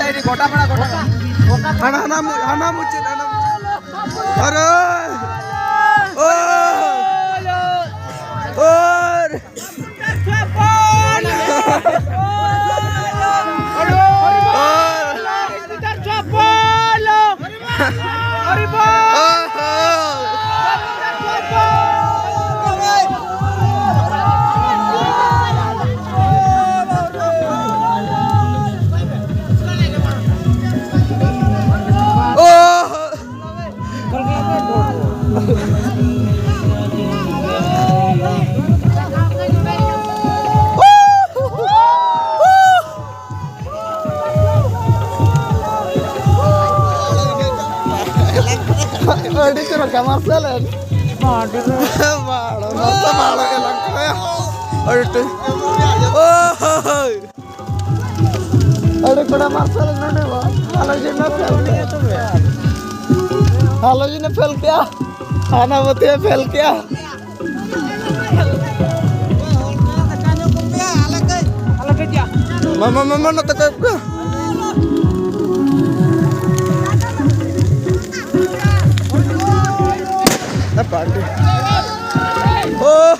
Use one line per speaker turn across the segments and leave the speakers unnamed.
ini kota mana kota? Hana mucin. Aduh. Ini tuh kamar selen. Masa malu elang kaya. Aduh. Aduh kada masalah nane wa. Halo जी ने fail किया. खाना बतिया fail किया. Mama no tekap ka. Apa tu? Oh.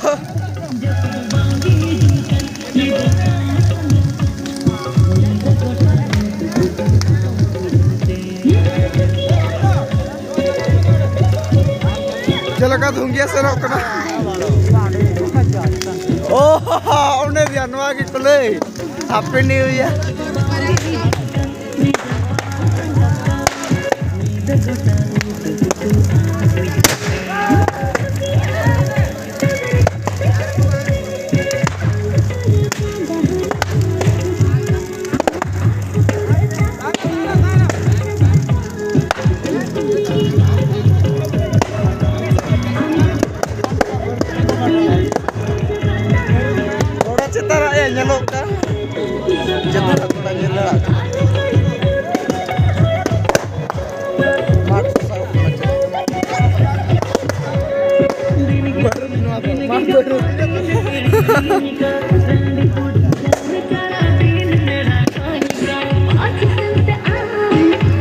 Jalan kat hungia serok kena. Oh, udah dia nuagi kule. Happy New Year.